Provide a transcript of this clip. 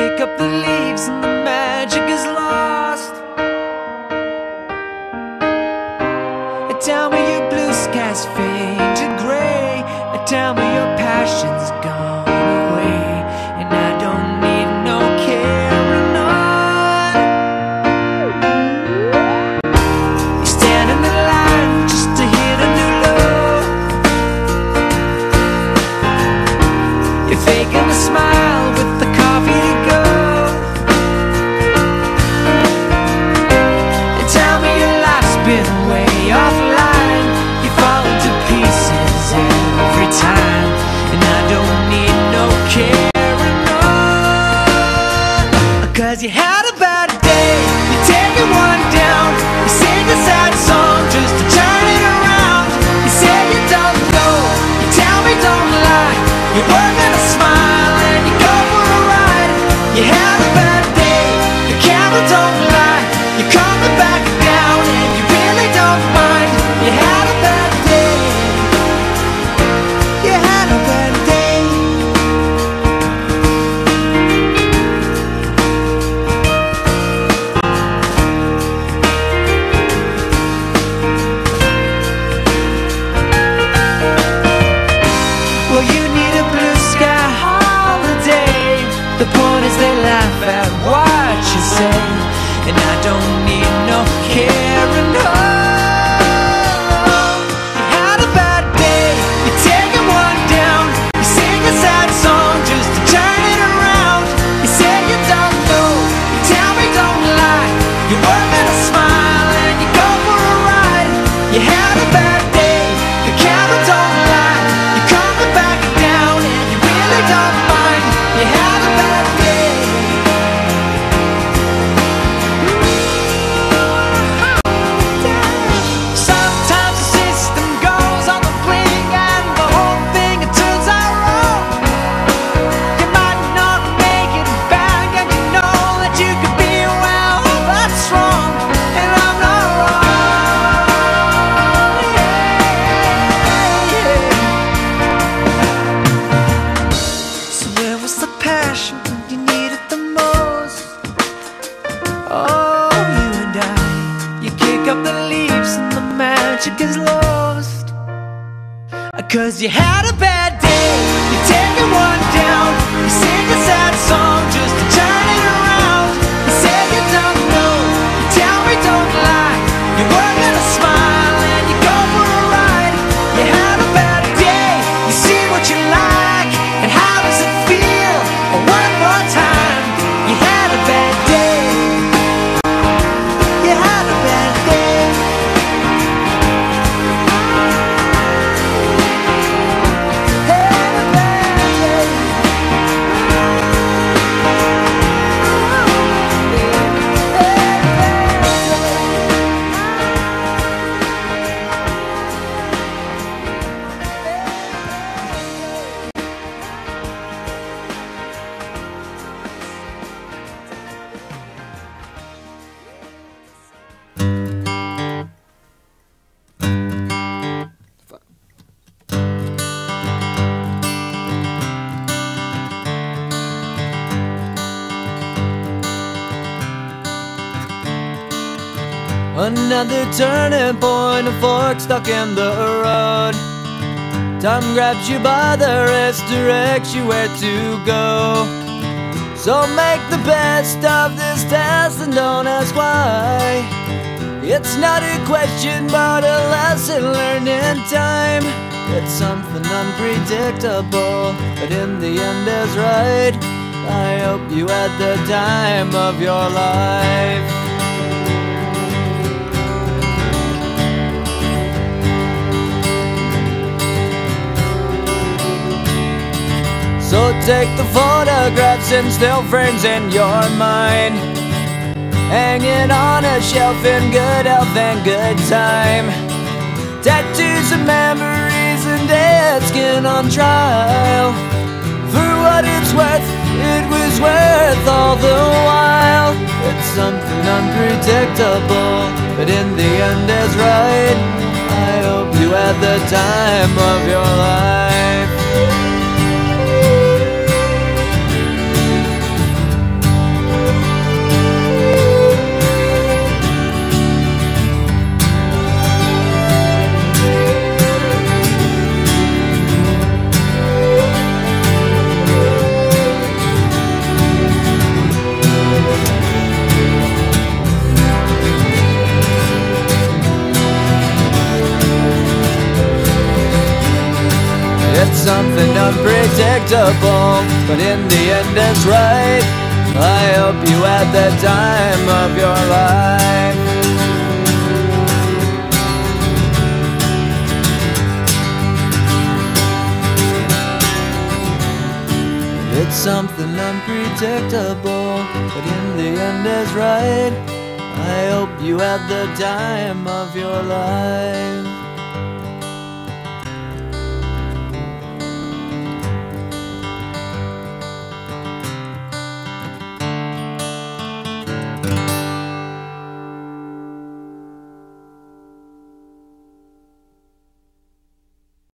kick up the leaves and the magic is lost. Tell me your blue skies fade to gray. Tell me your passion's gone away, and I don't need no carrying on. You stand in the line just to hit a new low. You're faking a smile with the coffee to go. And tell me your life's been way offline. You fall into pieces every time, and I don't need no carrying on. 'Cause you had a bad day, you're taking one down. You sing a sad song just to turn it around. You say you don't know, you tell me don't lie. You're working a smile and you go for a ride. You had a bad day, the camera don't lie. You're coming back down and you really don't mind. You had a bad day. You had a bad day. Well, you need a blue sky holiday. The point is they laugh at what you say, and I don't need no carrying on. You had a bad day, you're taking one down. You sing a sad song just to turn it around. You say you don't know, you tell me don't lie. You're working a smile and you go for a ride. You had a bad day, the camera don't lie. You're coming back down and you really don't mind. You had a bad day. Sometimes the system goes on the blink and the whole thing it turns out wrong. You might not make it back and you know that you could be, well, that's wrong, and I'm not wrong. Yeah. So where was the passion when you needed the most? Oh, you and I, you kick up the leaves and the magic is lost. 'Cause you had a bad day, you're taking one down. You sing a sad song just to turn it around. You say you don't know, you tell me don't lie. You're working a smile and you go for a ride. You had a bad day, you see what you like, and how does it feel? One more time, you had a bad day. You had a bad day. Had a bad day. Another turning point, a fork stuck in the road. Time grabs you by the wrist, directs you where to go. So make the best of this test and don't ask why. It's not a question but a lesson learned in time. It's something unpredictable, but in the end is right. I hope you had the time of your life. So take the photographs and still frames in your mind, hanging on a shelf in good health and good time. Tattoos of memories and dead skin on trial. For what it's worth, it was worth all the while. It's something unpredictable, but in the end is right. I hope you had the time of your life. unpredictable, but in the end it's right. I hope you had the time of your life. It's something unpredictable, but in the end is right. I hope you had the time of your life.